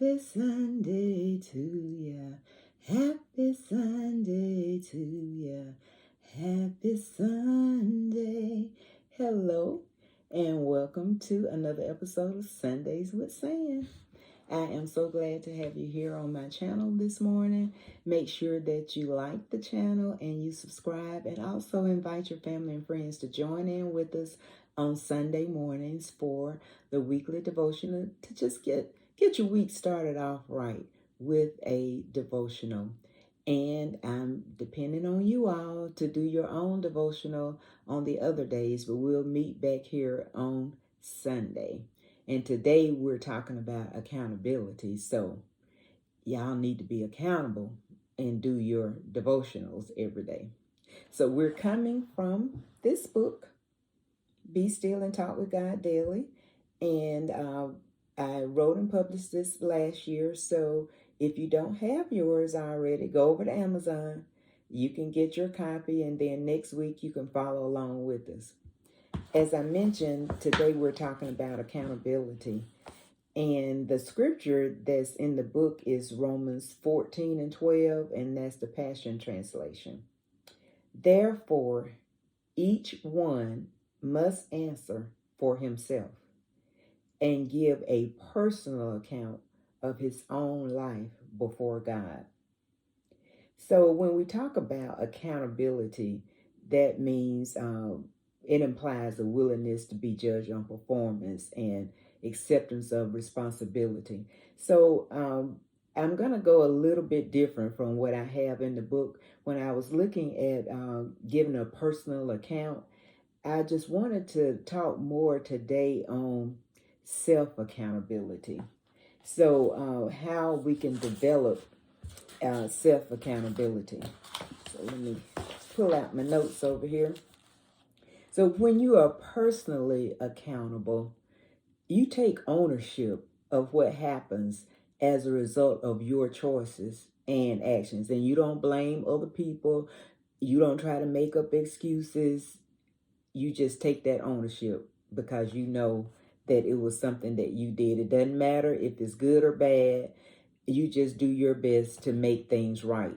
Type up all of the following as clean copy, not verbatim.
Happy Sunday to ya. Happy Sunday to ya. Happy Sunday. Hello, and welcome to another episode of Sundays with Sam. I am so glad to have you here on my channel this morning. Make sure that you like the channel and you subscribe, and also invite your family and friends to join in with us on Sunday mornings for the weekly devotional to just get your week started off right with a devotional. And I'm depending on you all to do your own devotional on the other days, but we'll meet back here on Sunday. And today we're talking about accountability. So y'all need to be accountable and do your devotionals every day. So we're coming from this book, Be Still and Talk with God Daily. And I wrote and published this last year. So if you don't have yours already, go over to Amazon. You can get your copy, and then next week you can follow along with us. As I mentioned, today we're talking about accountability. And the scripture that's in the book is Romans 14:12, and that's the Passion Translation. Therefore, each one must answer for himself and give a personal account of his own life before God. So when we talk about accountability, that means it implies a willingness to be judged on performance and acceptance of responsibility. So I'm going to go a little bit different from what I have in the book. When I was looking at giving a personal account, I just wanted to talk more today on self-accountability. So how we can develop self-accountability. So let me pull out my notes over here. So when you are personally accountable, you take ownership of what happens as a result of your choices and actions. And you don't blame other people. You don't try to make up excuses. You just take that ownership because you know that it was something that you did. It doesn't matter if it's good or bad. You just do your best to make things right.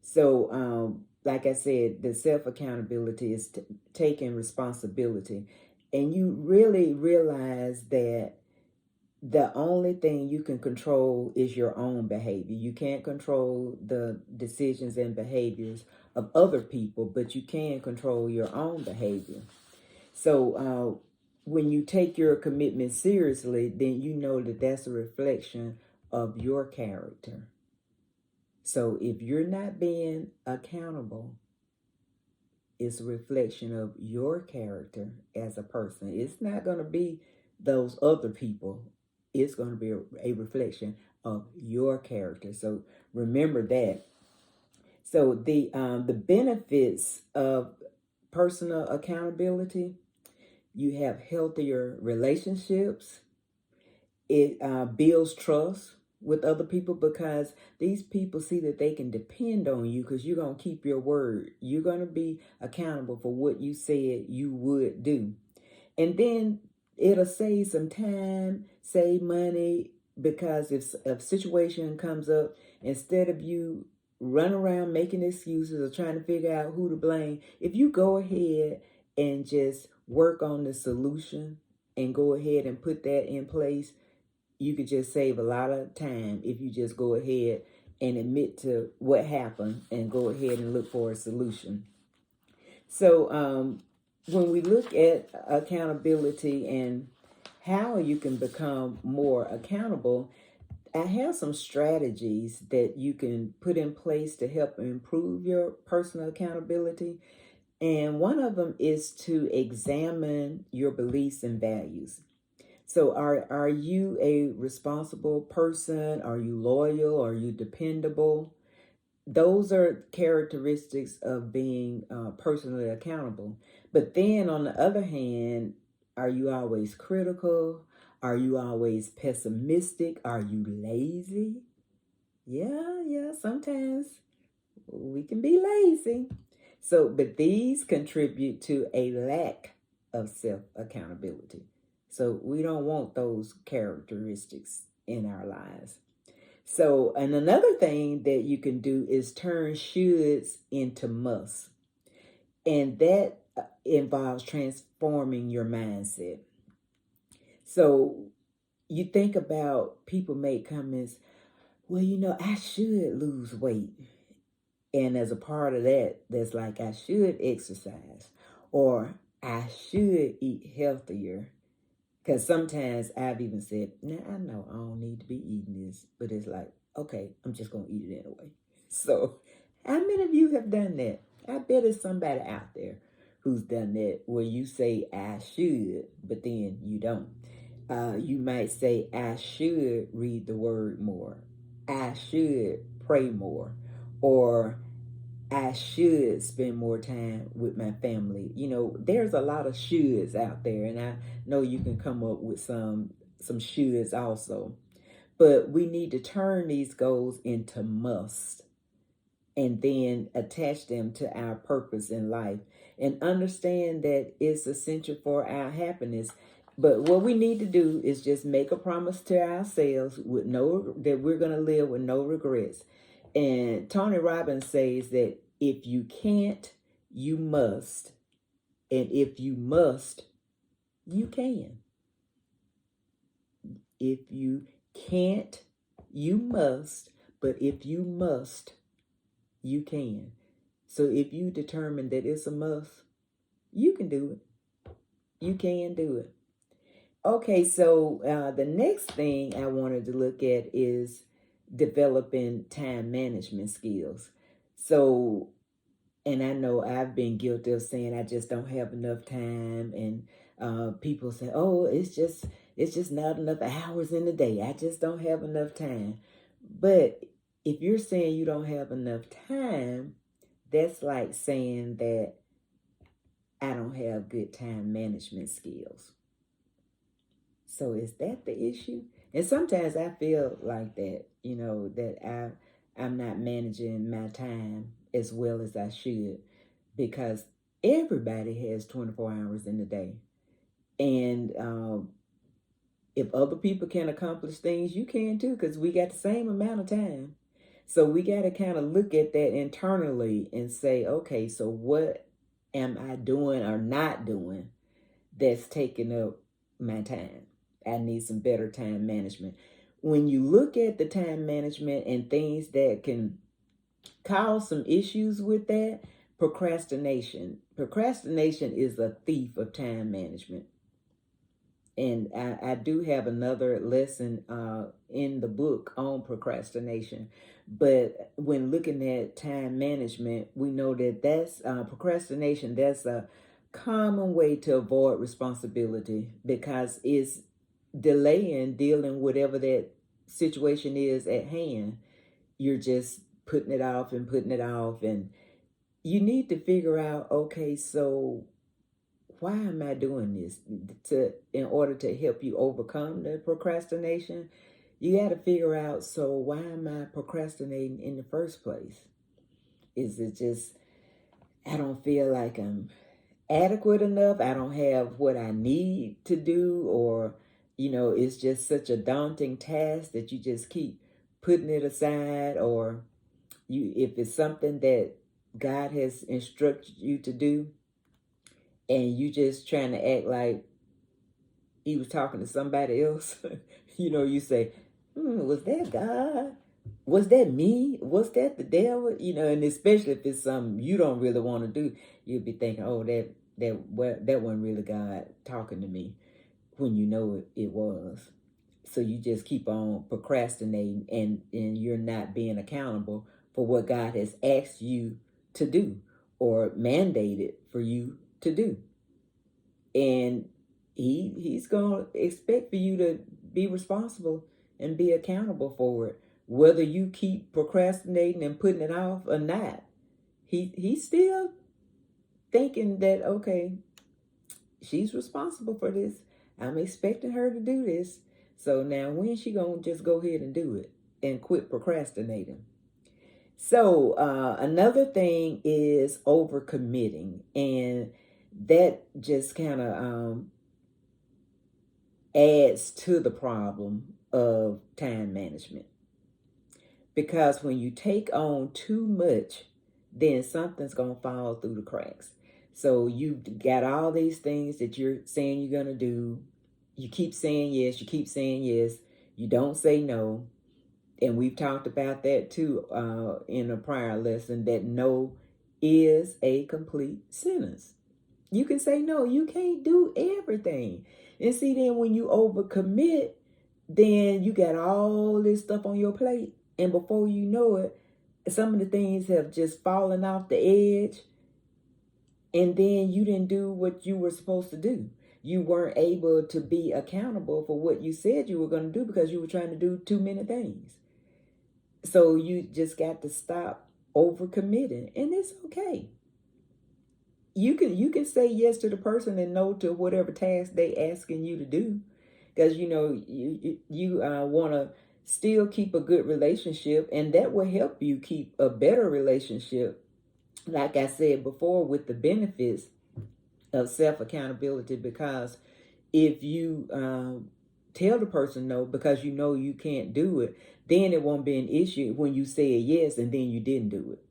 So, like I said, the self-accountability is taking responsibility. And you really realize that the only thing you can control is your own behavior. You can't control the decisions and behaviors of other people, but you can control your own behavior. So when you take your commitment seriously, then you know that that's a reflection of your character. So if you're not being accountable, it's a reflection of your character as a person. It's not going to be those other people. It's going to be a reflection of your character. So remember that. So the benefits of personal accountability: you have healthier relationships. It builds trust with other people because these people see that they can depend on you because you're going to keep your word. You're going to be accountable for what you said you would do. And then it'll save some time, save money, because if a situation comes up, instead of you run around making excuses or trying to figure out who to blame, if you go ahead and just work on the solution and go ahead and put that in place, you could just save a lot of time if you just go ahead and admit to what happened and go ahead and look for a solution. So when we look at accountability and how you can become more accountable, I have some strategies that you can put in place to help improve your personal accountability. And one of them is to examine your beliefs and values. So are you a responsible person? Are you loyal? Are you dependable? Those are characteristics of being personally accountable. But then on the other hand, are you always critical? Are you always pessimistic? Are you lazy? Yeah, sometimes we can be lazy. So, but these contribute to a lack of self-accountability. So we don't want those characteristics in our lives. So, and another thing that you can do is turn shoulds into musts. And that involves transforming your mindset. So you think about people make comments, well, I should lose weight. And as a part of that, there's like, I should exercise or I should eat healthier. Because sometimes I've even said, now I know I don't need to be eating this, but it's like, okay, I'm just going to eat it anyway. So, how many of you have done that? I bet there's somebody out there who's done that where you say, I should, but then you don't. You might say, I should read the word more. I should pray more. Or I should spend more time with my family. There's a lot of shoulds out there, and I know you can come up with some shoulds also. But we need to turn these goals into must and then attach them to our purpose in life and understand that it's essential for our happiness. But what we need to do is just make a promise to ourselves that we're going to live with no regrets. And Tony Robbins says that if you can't, you must. And if you must, you can. If you can't, you must. But if you must, you can. So if you determine that it's a must, you can do it. You can do it. Okay, so the next thing I wanted to look at is developing time management skills. So, and I know I've been guilty of saying I just don't have enough time, and people say, "Oh, it's just not enough hours in the day. I just don't have enough time." But if you're saying you don't have enough time, that's like saying that I don't have good time management skills. So is that the issue? And sometimes I feel like that, that I'm not managing my time as well as I should, because everybody has 24 hours in the day. And if other people can accomplish things, you can too, because we got the same amount of time. So we got to kind of look at that internally and say, okay, so what am I doing or not doing that's taking up my time? I need some better time management. When you look at the time management and things that can cause some issues with that, procrastination. Procrastination is a thief of time management. And I do have another lesson in the book on procrastination. But when looking at time management, we know that that's procrastination. That's a common way to avoid responsibility because it's delaying dealing whatever that situation is at hand. You're just putting it off and putting it off. And you need to figure out, okay, so why am I doing this? In order to help you overcome the procrastination, you got to figure out, so why am I procrastinating in the first place? Is it just I don't feel like I'm adequate enough? I don't have what I need to do, or it's just such a daunting task that you just keep putting it aside, or if it's something that God has instructed you to do, and you just trying to act like he was talking to somebody else, you say, was that God? Was that me? Was that the devil? And especially if it's something you don't really want to do, you'll be thinking, oh, that wasn't really God talking to me, when you know it was. So you just keep on procrastinating, and you're not being accountable for what God has asked you to do or mandated for you to do. And he's going to expect for you to be responsible and be accountable for it, whether you keep procrastinating and putting it off or not. He's still thinking that, okay, she's responsible for this. I'm expecting her to do this. So now when's she going to just go ahead and do it and quit procrastinating? So another thing is overcommitting, and that just kind of adds to the problem of time management. Because when you take on too much, then something's going to fall through the cracks. So you got all these things that you're saying you're going to do. You keep saying yes, you keep saying yes. You don't say no. And we've talked about that too in a prior lesson, that no is a complete sentence. You can say no, you can't do everything. And see, then when you overcommit, then you got all this stuff on your plate. And before you know it, some of the things have just fallen off the edge. And then you didn't do what you were supposed to do. You weren't able to be accountable for what you said you were going to do because you were trying to do too many things. So you just got to stop overcommitting. And it's okay. You can say yes to the person and no to whatever task they asking you to do, because you want to still keep a good relationship, and that will help you keep a better relationship. Like I said before, with the benefits of self accountability, because if you tell the person no because you know you can't do it, then it won't be an issue when you say yes and then you didn't do it.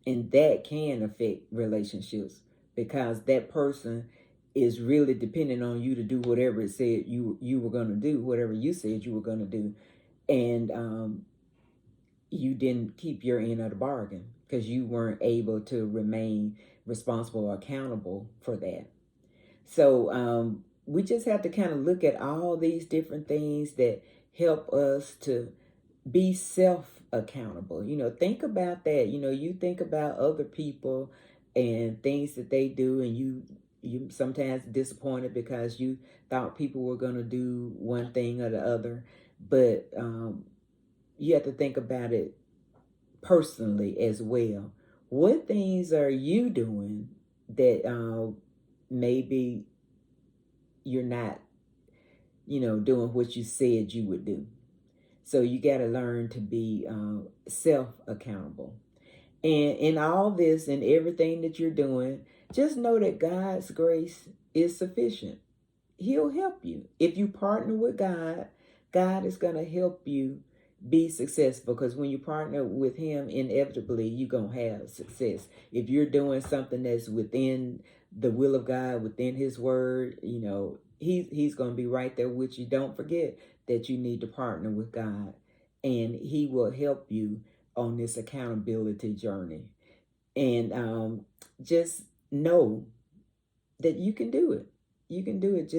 And that can affect relationships because that person is really depending on you to do whatever it said you were going to do, whatever you said you were going to do. And you didn't keep your end of the bargain because you weren't able to remain responsible or accountable for that. So we just have to kind of look at all these different things that help us to be self-accountable. Think about that. You think about other people and things that they do, and you sometimes disappointed because you thought people were going to do one thing or the other. But you have to think about it personally as well. What things are you doing that maybe you're not, doing what you said you would do? So you got to learn to be self-accountable. And in all this and everything that you're doing, just know that God's grace is sufficient. He'll help you. If you partner with God, God is going to help you be successful, because when you partner with him, inevitably you're going to have success. If you're doing something that's within the will of God, within his word, he's going to be right there with you. Don't forget that you need to partner with God, and he will help you on this accountability journey. And just know that you can do it. You can do it.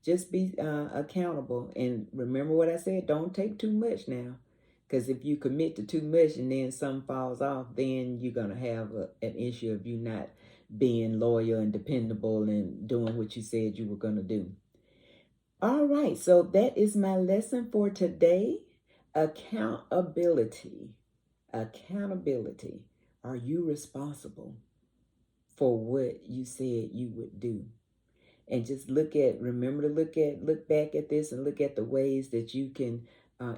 Just be accountable. And remember what I said, don't take too much now. Because if you commit to too much and then something falls off, then you're going to have an issue of you not being loyal and dependable and doing what you said you were going to do. All right, so that is my lesson for today. Accountability. Accountability. Are you responsible for what you said you would do? And just remember to look back at this and look at the ways that you can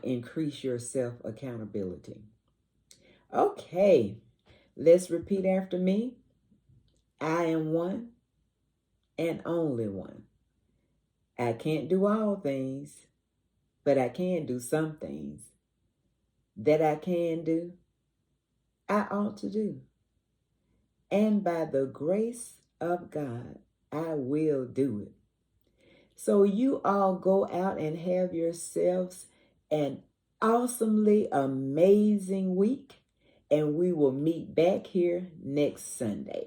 increase your self-accountability. Okay, let's repeat after me. I am one and only one. I can't do all things, but I can do some things. That I can do, I ought to do. And by the grace of God, I will do it. So you all go out and have yourselves an awesomely amazing week, and we will meet back here next Sunday.